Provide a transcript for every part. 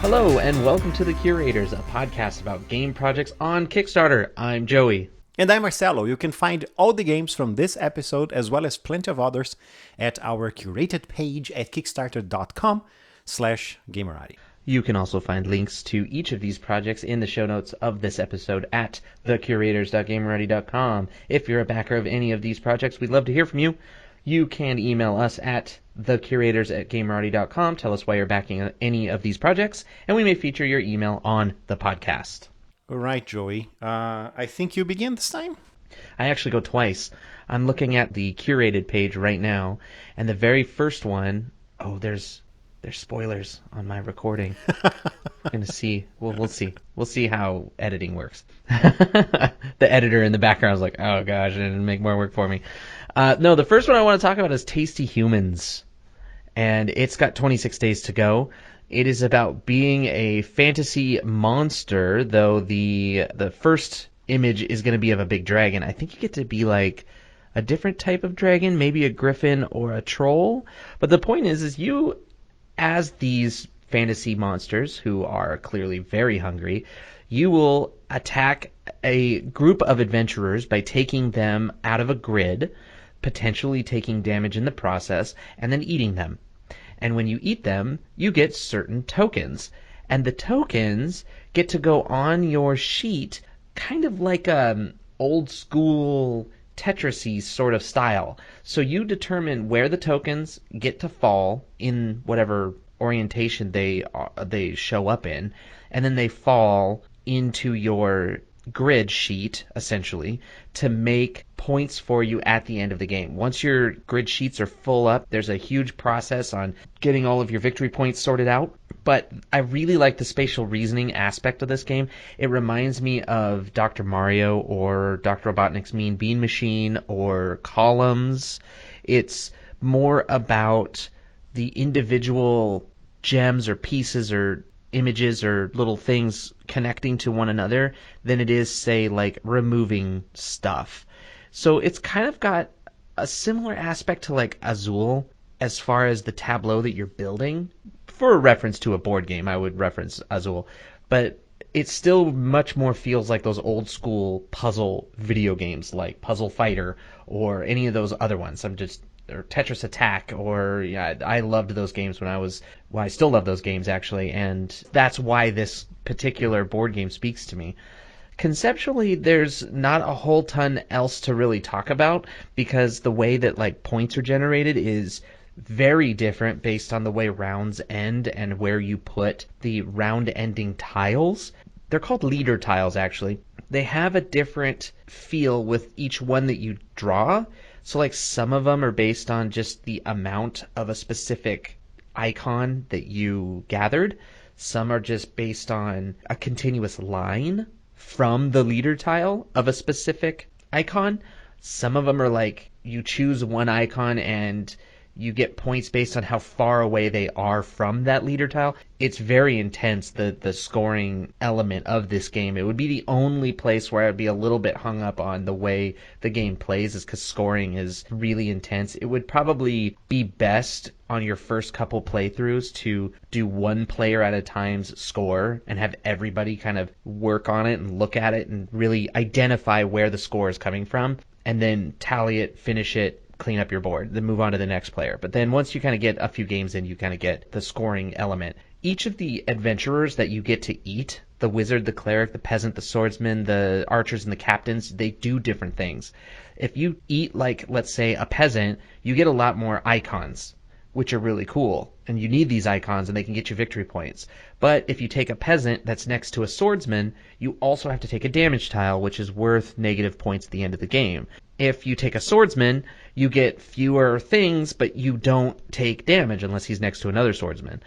Hello, and welcome to The Curators, a podcast about game projects on Kickstarter. I'm Joey. And I'm Marcelo. You can find all the games from this episode, as well as plenty of others, at our curated page at kickstarter.com/Gamerati. You can also find links to each of these projects in the show notes of this episode at thecurators.gamerati.com. If you're a backer of any of these projects, we'd love to hear from you. You can email us at thecurators@gamerati.com. Tell us why you're backing any of these projects, and we may feature your email on the podcast. All right, Joey. I think you begin this time? I actually go twice. I'm looking at the curated page right now, and the very first one, there's spoilers on my recording. We're gonna see. We'll see. We'll see how editing works. The editor in the background was like, "Oh gosh, it didn't make more work for me." No, the first one I want to talk about is Tasty Humans, and it's got 26 days to go. It is about being a fantasy monster, though the first image is going to be of a big dragon. I think you get to be like a different type of dragon, maybe a griffin or a troll. But the point is you, as these fantasy monsters who are clearly very hungry, you will attack a group of adventurers by taking them out of a grid, potentially taking damage in the process, and then eating them. And when you eat them, you get certain tokens. And the tokens get to go on your sheet kind of like an old school Tetris-y sort of style. So you determine where the tokens get to fall in whatever orientation they show up in, and then they fall into your grid sheet, essentially, to make points for you at the end of the game. Once your grid sheets are full up, there's a huge process on getting all of your victory points sorted out. But I really like the spatial reasoning aspect of this game. It reminds me of Dr. Mario or Dr. Robotnik's Mean Bean Machine or Columns. It's more about the individual gems or pieces or images or little things connecting to one another than it is, say, like removing stuff. So it's kind of got a similar aspect to like Azul as far as the tableau that you're building. For a reference to a board game, I would reference Azul. But it still much more feels like those old school puzzle video games like Puzzle Fighter or any of those other ones. Or Tetris Attack, or I loved those games I still love those games actually, and that's why this particular board game speaks to me. Conceptually, there's not a whole ton else to really talk about because the way that like points are generated is very different based on the way rounds end and where you put the round ending tiles. They're called leader tiles actually. They have a different feel with each one that you draw. So like some of them are based on just the amount of a specific icon that you gathered. Some are just based on a continuous line from the leader tile of a specific icon. Some of them are like you choose one icon and you get points based on how far away they are from that leader tile. It's very intense, the scoring element of this game. It would be the only place where I'd be a little bit hung up on the way the game plays is because scoring is really intense. It would probably be best on your first couple playthroughs to do one player at a time's score and have everybody kind of work on it and look at it and really identify where the score is coming from, and then tally it, finish it, clean up your board, then move on to the next player. But then once you kind of get a few games in, you kind of get the scoring element. Each of the adventurers that you get to eat, the wizard, the cleric, the peasant, the swordsman, the archers, and the captains, they do different things. If you eat, like, let's say, a peasant, you get a lot more icons, which are really cool. And you need these icons, and they can get you victory points. But if you take a peasant that's next to a swordsman, you also have to take a damage tile, which is worth negative points at the end of the game. If you take a swordsman, you get fewer things, but you don't take damage unless he's next to another swordsman.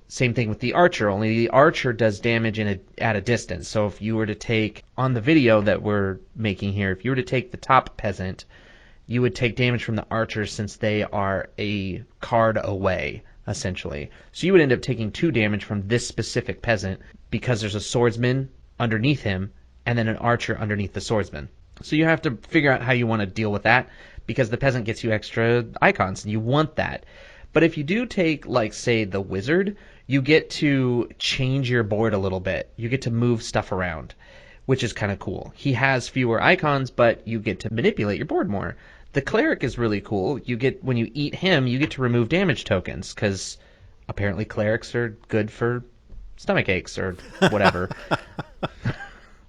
Same thing with the archer, only the archer does damage at a distance. So if you were to take, on the video that we're making here, if you were to take the top peasant, you would take damage from the archer since they are a card away, essentially. So you would end up taking 2 damage from this specific peasant because there's a swordsman underneath him and then an archer underneath the swordsman. So you have to figure out how you want to deal with that because the peasant gets you extra icons and you want that. But if you do take, like, say, the wizard, you get to change your board a little bit. You get to move stuff around, which is kind of cool. He has fewer icons, but you get to manipulate your board more. The cleric is really cool. When you eat him, you get to remove damage tokens, because apparently clerics are good for stomach aches or whatever.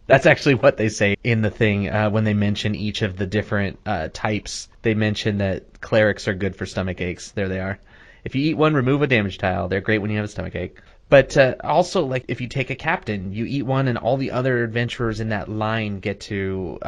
That's actually what they say in the thing when they mention each of the different types. They mention that clerics are good for stomach aches. There they are. If you eat one, remove a damage tile. They're great when you have a stomach ache. But also, like, if you take a captain, you eat one, and all the other adventurers in that line get to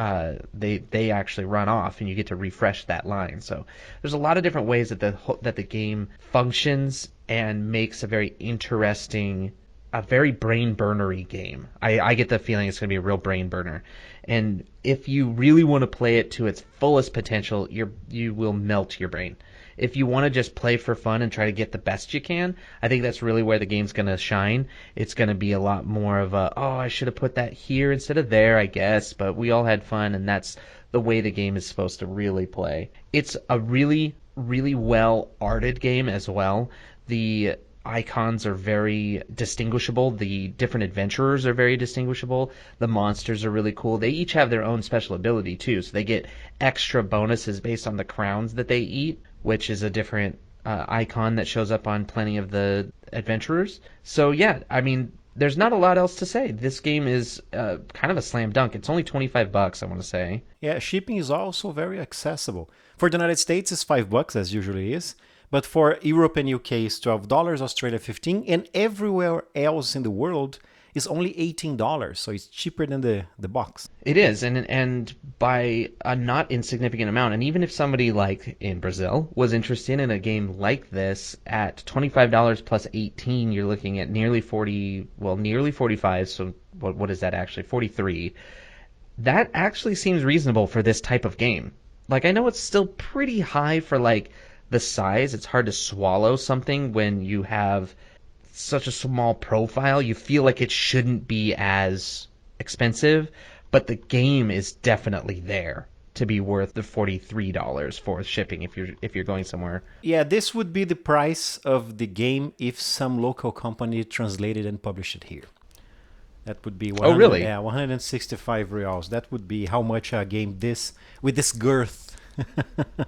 they actually run off, and you get to refresh that line. So there's a lot of different ways that the game functions and makes a very interesting, a very brain burnery game. I get the feeling it's going to be a real brain burner. And if you really want to play it to its fullest potential, you will melt your brain. If you want to just play for fun and try to get the best you can, I think that's really where the game's going to shine. It's going to be a lot more of I should have put that here instead of there, I guess, but we all had fun, and that's the way the game is supposed to really play. It's a really, really well-arted game as well. The icons are very distinguishable. The different adventurers are very distinguishable. The monsters are really cool. They each have their own special ability, too, so they get extra bonuses based on the crowns that they eat, which is a different icon that shows up on plenty of the adventurers. So yeah, I mean, there's not a lot else to say. This game is kind of a slam dunk. It's only $25, I want to say. Yeah, shipping is also very accessible. For the United States, it's $5, as usually is. But for Europe and UK, it's $12, Australia $15, and everywhere else in the world is only $18. So it's cheaper than the box. It is, and by a not insignificant amount. And even if somebody like in Brazil was interested in a game like this at $25 plus 18, you're looking at nearly 45. So what is that actually? 43. That actually seems reasonable for this type of game. Like, I know it's still pretty high for like the size. It's hard to swallow something when you have such a small profile. You feel like it shouldn't be as expensive, but the game is definitely there to be worth the $43 for shipping if you're going somewhere. Yeah, this would be the price of the game if some local company translated and published it here. That would be 100, really? Yeah, 165 reals. That would be how much a game with this girth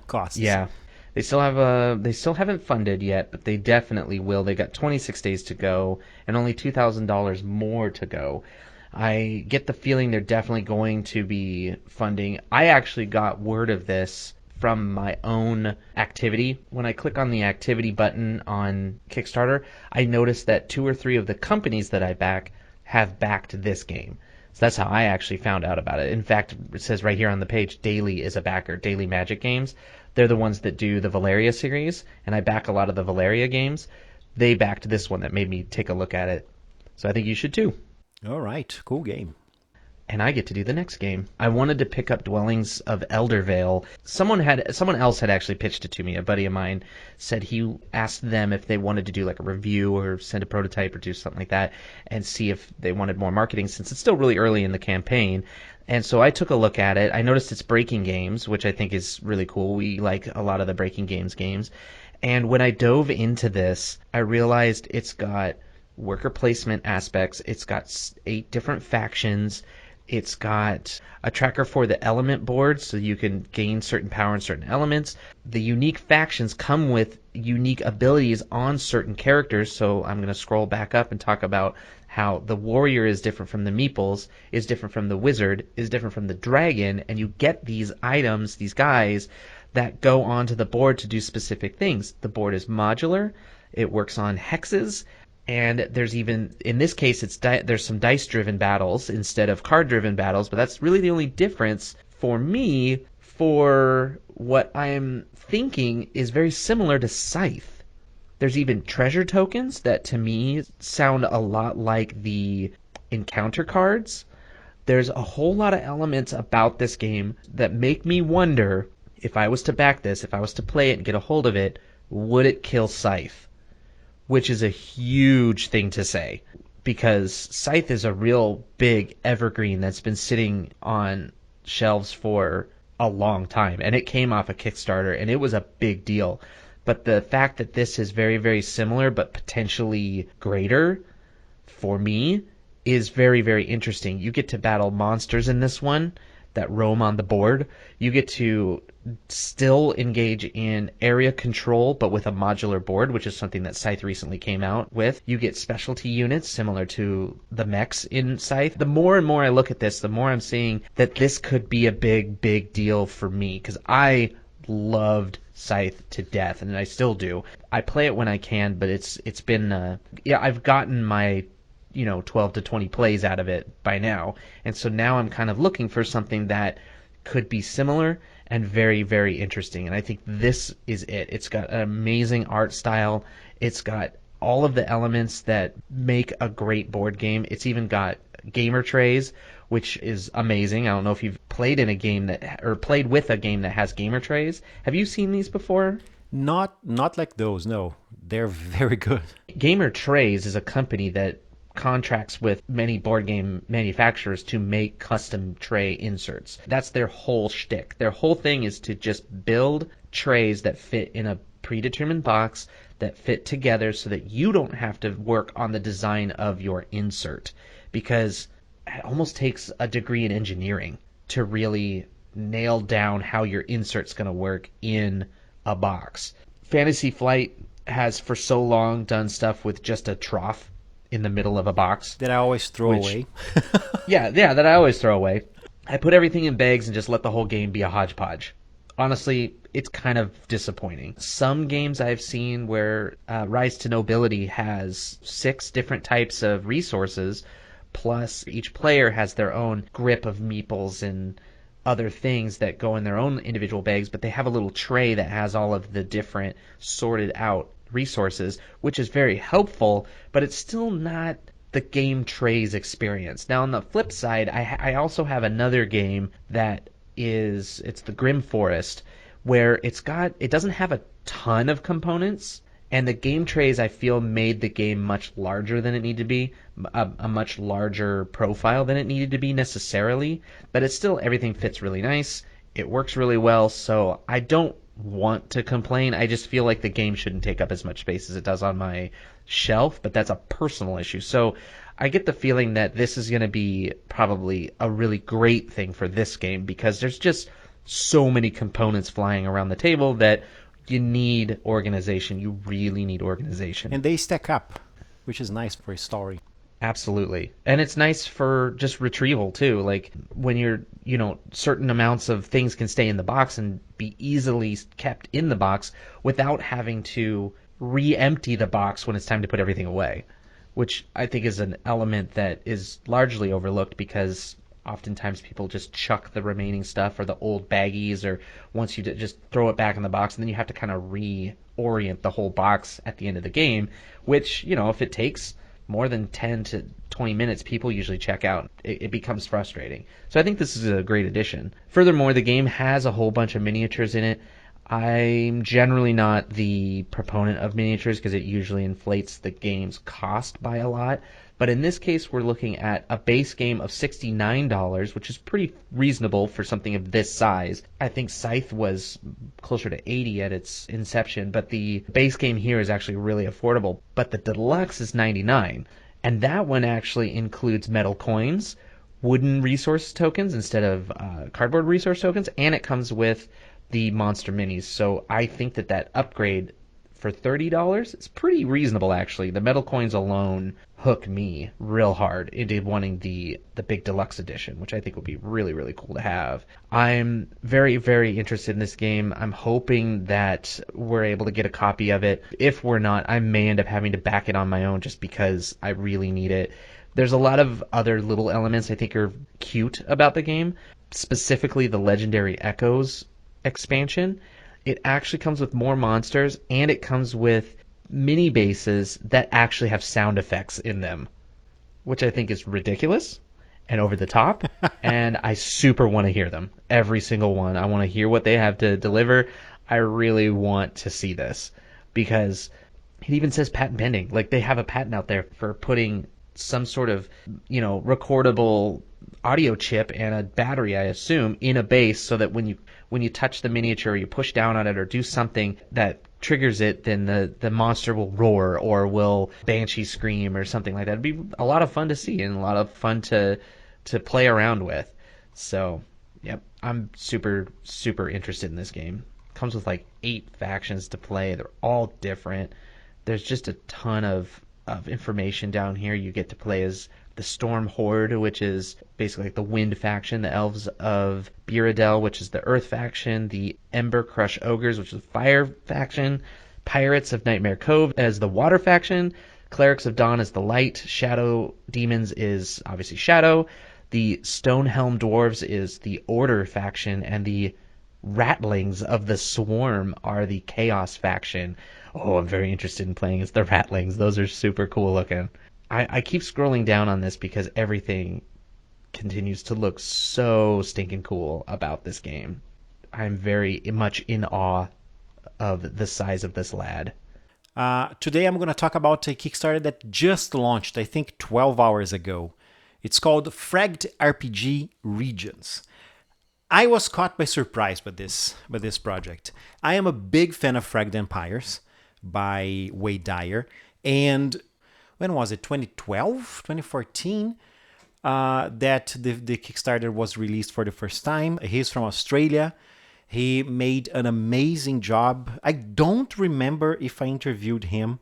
costs. Yeah. They still haven't funded yet, but they definitely will. They got 26 days to go and only $2,000 more to go. I get the feeling they're definitely going to be funding. I actually got word of this from my own activity. When I click on the activity button on Kickstarter, I noticed that 2 or 3 of the companies that I back have backed this game. So that's how I actually found out about it. In fact, it says right here on the page, Daily is a backer, Daily Magic Games. They're the ones that do the Valeria series, and I back a lot of the Valeria games. They backed this one that made me take a look at it. So I think you should too. All right, cool game. And I get to do the next game. I wanted to pick up Dwellings of Eldervale. Someone else had actually pitched it to me. A buddy of mine said he asked them if they wanted to do like a review or send a prototype or do something like that and see if they wanted more marketing, since it's still really early in the campaign. And so I took a look at it. I noticed it's Breaking Games, which I think is really cool. We like a lot of the Breaking games. And when I dove into this, I realized it's got worker placement aspects. It's got 8 different factions. It's got a tracker for the element board, so you can gain certain power in certain elements. The unique factions come with unique abilities on certain characters, so I'm going to scroll back up and talk about how the warrior is different from the meeples, is different from the wizard, is different from the dragon, and you get these items, these guys, that go onto the board to do specific things. The board is modular, it works on hexes, and there's even, in this case, there's some dice-driven battles instead of card-driven battles, but that's really the only difference for me for what I'm thinking is very similar to Scythe. There's even treasure tokens that, to me, sound a lot like the encounter cards. There's a whole lot of elements about this game that make me wonder, if I was to back this, if I was to play it and get a hold of it, would it kill Scythe? Which is a huge thing to say, because Scythe is a real big evergreen that's been sitting on shelves for a long time, and it came off a Kickstarter, and it was a big deal. But the fact that this is very, very similar but potentially greater, for me, is very, very interesting. You get to battle monsters in this one that roam on the board. You get to still engage in area control, but with a modular board, which is something that Scythe recently came out with. You get specialty units similar to the mechs in Scythe. The more and more I look at this, the more I'm seeing that this could be a big, big deal for me, because I loved Scythe to death, and I still do. I play it when I can, but it's been I've gotten my 12 to 20 plays out of it by now. And so now I'm kind of looking for something that could be similar and very, very interesting. And I think this is it. It's got an amazing art style. It's got all of the elements that make a great board game. It's even got gamer trays, which is amazing. I don't know if you've played in a game or played with a game that has gamer trays. Have you seen these before? Not like those, no. They're very good. Gamer Trays is a company that contracts with many board game manufacturers to make custom tray inserts. That's their whole shtick. Their whole thing is to just build trays that fit in a predetermined box, that fit together so that you don't have to work on the design of your insert, because it almost takes a degree in engineering to really nail down how your insert's going to work in a box. Fantasy Flight has for so long done stuff with just a trough in the middle of a box that I always throw away. that I always throw away. I put everything in bags and just let the whole game be a hodgepodge. Honestly, it's kind of disappointing. Some games I've seen where Rise to Nobility has 6 different types of resources, plus each player has their own grip of meeples and other things that go in their own individual bags, but they have a little tray that has all of the different sorted out resources, which is very helpful, but it's still not the game trays experience. Now on the flip side, I also have another game that it's the Grim Forest, where it doesn't have a ton of components, and the game trays I feel made the game much larger than it needed to be, a much larger profile than it needed to be necessarily, but it's still, everything fits really nice, it works really well, so I don't want to complain. I just feel like the game shouldn't take up as much space as it does on my shelf, but that's a personal issue. So I get the feeling that this is going to be probably a really great thing for this game, because there's just so many components flying around the table that you need organization. You really need organization. And they stack up, which is nice for a story. Absolutely. And it's nice for just retrieval too. Like when you're, certain amounts of things can stay in the box and be easily kept in the box without having to re-empty the box when it's time to put everything away, which I think is an element that is largely overlooked, because oftentimes people just chuck the remaining stuff or the old baggies, or once you just throw it back in the box, and then you have to kind of reorient the whole box at the end of the game, which, if it takes more than 10 to 20 minutes, people usually check out. It becomes frustrating. So I think this is a great addition. Furthermore, the game has a whole bunch of miniatures in it. I'm generally not the proponent of miniatures because it usually inflates the game's cost by a lot. But in this case, we're looking at a base game of $69, which is pretty reasonable for something of this size. I think Scythe was closer to $80 at its inception, but the base game here is actually really affordable. But the deluxe is $99, and that one actually includes metal coins, wooden resource tokens instead of cardboard resource tokens, and it comes with the monster minis. So I think that upgrade for $30 is pretty reasonable, actually. The metal coins alone hook me real hard into wanting the big deluxe edition, which I think would be really, really cool to have. I'm very, very interested in this game. I'm hoping that we're able to get a copy of it. If we're not, I may end up having to back it on my own just because I really need it. There's a lot of other little elements I think are cute about the game, specifically the Legendary Echoes expansion. It actually comes with more monsters, and it comes with mini bases that actually have sound effects in them, which I think is ridiculous and over the top, and I super want to hear them. Every single one. I want to hear what they have to deliver. I really want to see this, because it even says patent pending. Like, they have a patent out there for putting some sort of, recordable audio chip and a battery, I assume, in a base, so that when you touch the miniature, or you push down on it, or do something that triggers it, then the monster will roar or will banshee scream or something like that. It'd be a lot of fun to see and a lot of fun to play around with. So, yep, I'm super, super interested in this game. Comes with like 8 factions to play. They're all different. There's just a ton of information down here. You get to play as the Storm Horde, which is basically like the Wind faction, the Elves of Biradel, which is the Earth faction, the Ember Crush Ogres, which is the Fire faction, Pirates of Nightmare Cove as the Water faction, Clerics of Dawn as the Light, Shadow Demons is obviously Shadow, the Stonehelm Dwarves is the Order faction, and the Ratlings of the Swarm are the Chaos faction. Oh, I'm very interested in playing as the Ratlings. Those are super cool looking. I keep scrolling down on this because everything continues to look so stinking cool about this game. I'm very much in awe of the size of this lad. Today I'm going to talk about a Kickstarter that just launched, I think 12 hours ago. It's called Fragged RPG Regions. I was caught by surprise by this project. I am a big fan of Fragged Empires by Wade Dyer, and when was it? 2012, 2014, that the Kickstarter was released for the first time. He's from Australia. He made an amazing job. I don't remember if I interviewed him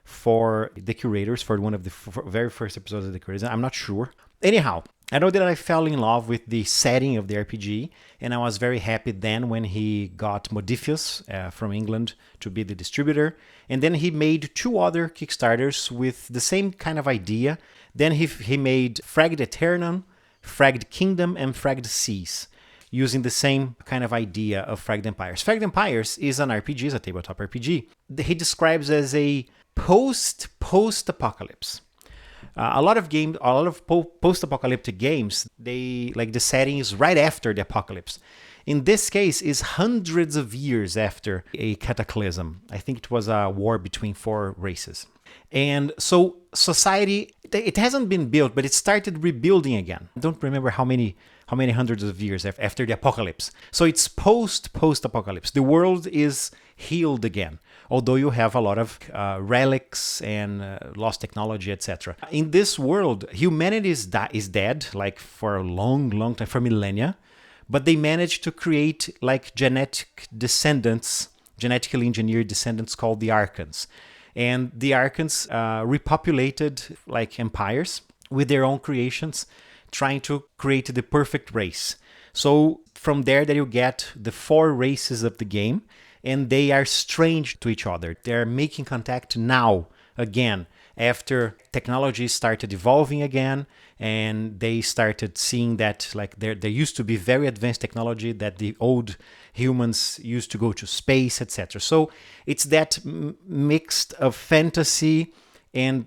for the Curators, for one of the very first episodes of the Curators. I'm not sure. Anyhow, I know that I fell in love with the setting of the RPG, and I was very happy then when he got Modifius from England to be the distributor. And then he made 2 other Kickstarters with the same kind of idea. Then he made Fragged Eternum, Fragged Kingdom, and Fragged Seas, using the same kind of idea of Fragged Empires. Fragged Empires is an RPG, is a tabletop RPG. He describes as a post-apocalypse. A lot of post-apocalyptic games, they like the setting is right after the apocalypse. In this case, is hundreds of years after a cataclysm. I think it was a war between 4 races. And so society, it hasn't been built, but it started rebuilding again. I don't remember how many hundreds of years after the apocalypse. So it's post-apocalypse. The world is healed again, although you have a lot of relics and lost technology, etc. In this world, humanity is dead, like for a long time, for millennia, but they managed to create like genetically engineered descendants called the Archons. And the Archons repopulated like empires with their own creations, trying to create the perfect race. So from there that you get the 4 races of the game, and they are strange to each other. They're making contact now, again, after technology started evolving again, and they started seeing that like there used to be very advanced technology, that the old humans used to go to space, etc. So it's that mixed of fantasy and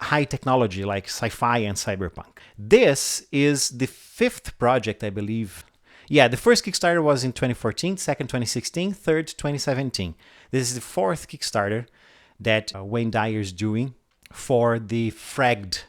high technology like sci-fi and cyberpunk. This is the 5th project, I believe. Yeah, the first Kickstarter was in 2014, second 2016, third 2017. This is the 4th Kickstarter that Wade Dyer is doing for the Fragged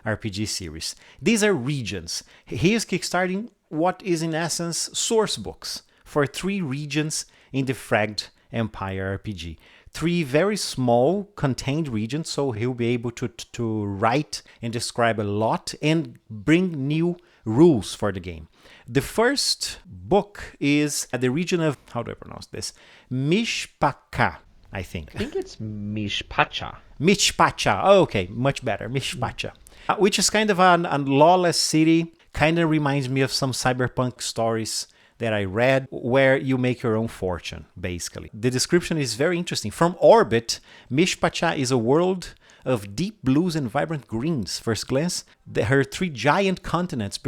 RPG series. These are regions. He is kickstarting what is in essence source books for 3 regions in the Fragged Empire RPG. 3 very small contained regions, so he'll be able to write and describe a lot and bring new rules for the game. The first book is the region of, how do I pronounce this? Mishpacha, I think. I think it's Mishpacha. Mishpacha. Oh, okay, much better. Mishpacha. Which is kind of a lawless city. Kind of reminds me of some cyberpunk stories that I read, where you make your own fortune, basically. The description is very interesting. From orbit, Mishpacha is a world of deep blues and vibrant greens. First glance, her 3 giant continents.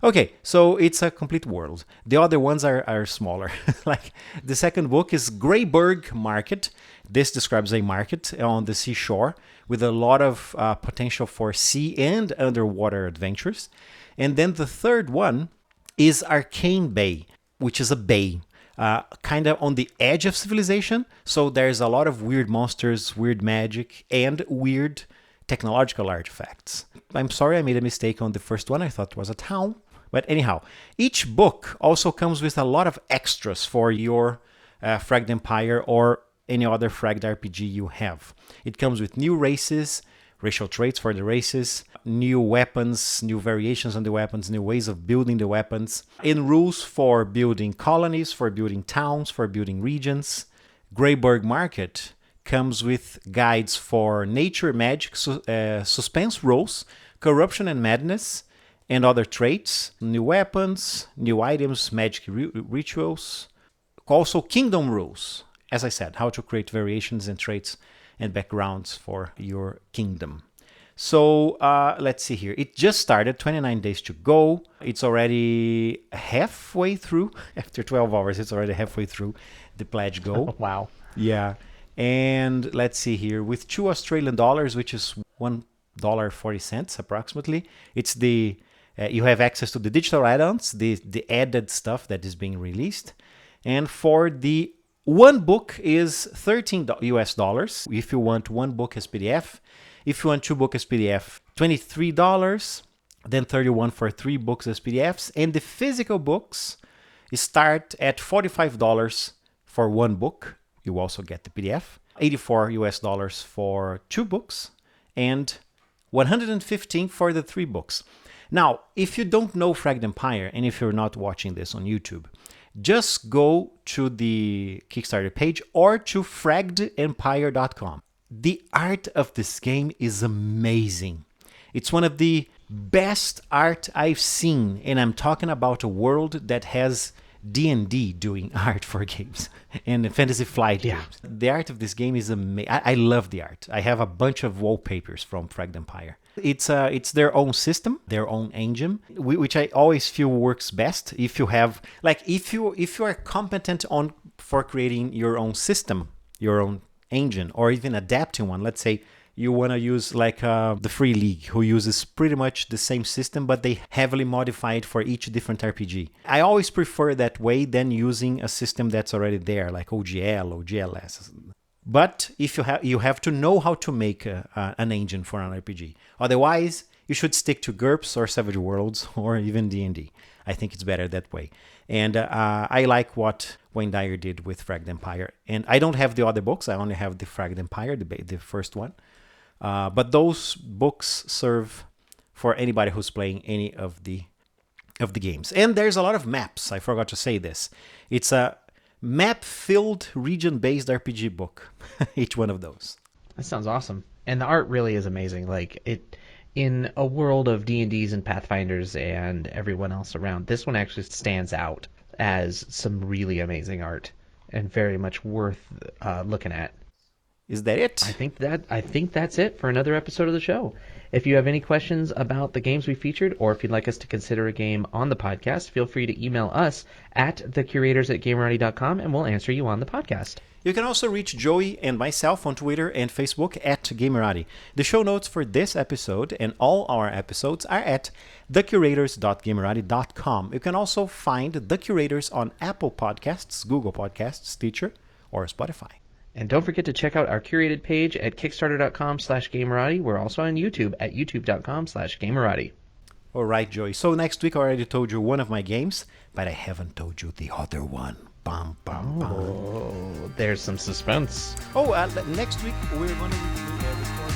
Okay, so it's a complete world. The other ones are smaller. Like the second book is Greyburg Market. This describes a market on the seashore with a lot of potential for sea and underwater adventures. And then the third one is Arcane Bay, which is a bay, kind of on the edge of civilization. So there's a lot of weird monsters, weird magic, and weird technological artifacts. I'm sorry I made a mistake on the first one. I thought it was a town. But anyhow, each book also comes with a lot of extras for your Fragged Empire or any other Fragged RPG you have. It comes with new races, racial traits for the races, new weapons, new variations on the weapons, new ways of building the weapons, and rules for building colonies, for building towns, for building regions. Greyburg Market comes with guides for nature, magic, suspense rolls, corruption and madness, and other traits, new weapons, new items, magic rituals, also kingdom rules. As I said, how to create variations and traits and backgrounds for your kingdom. So let's see here. It just started, 29 days to go. It's already halfway through. After 12 hours, it's already halfway through the pledge go. Wow. Yeah. And let's see here. With $2 Australian, which is $1.40 approximately, it's the you have access to the digital add-ons, the added stuff that is being released. And for the one book is $13 if you want one book as PDF. If you want two books as PDF, $23, then $31 for three books as PDFs. And the physical books start at $45 for one book. You also get the PDF. $84 for two books and $115 for the three books. Now, if you don't know Fragged Empire and if you're not watching this on YouTube, just go to the Kickstarter page or to fraggedempire.com. The art of this game is amazing. It's one of the best art I've seen, and I'm talking about a world that has D&D doing art for games and Fantasy Flight games. The art of this game is amazing. I love the art. I have a bunch of wallpapers from Fragged Empire. It's their own system, their own engine, which I always feel works best if you have, like, if you are competent for creating your own system, your own engine, or even adapting one. Let's say you want to use like the Free League, who uses pretty much the same system, but they heavily modify it for each different RPG. I always prefer that way than using a system that's already there, like OGL or GLS. But if you have to know how to make an engine for an RPG. Otherwise, you should stick to GURPS or Savage Worlds or even D&D. I think it's better that way. And I like what Wade Dyer did with Fragged Empire. And I don't have the other books. I only have the Fragged Empire, the first one. But those books serve for anybody who's playing any of the games. And there's a lot of maps. I forgot to say this. It's a map-filled, region-based RPG book. Each one of those. That sounds awesome. And the art really is amazing. Like, it, in a world of D&Ds and Pathfinders and everyone else around, this one actually stands out as some really amazing art and very much worth looking at. Is that it? I think that's it for another episode of the show. If you have any questions about the games we featured, or if you'd like us to consider a game on the podcast, feel free to email us at thecurators@gamerati.com, and we'll answer you on the podcast. You can also reach Joey and myself on Twitter and Facebook at Gamerati. The show notes for this episode and all our episodes are at thecurators.gamerati.com. You can also find The Curators on Apple Podcasts, Google Podcasts, Stitcher, or Spotify. And don't forget to check out our curated page at kickstarter.com/Gamerati. We're also on YouTube at youtube.com/Gamerati. All right, Joey. So next week I already told you one of my games, but I haven't told you the other one. Bum, bum, bum. Oh, there's some suspense. Oh, next week we're going to restore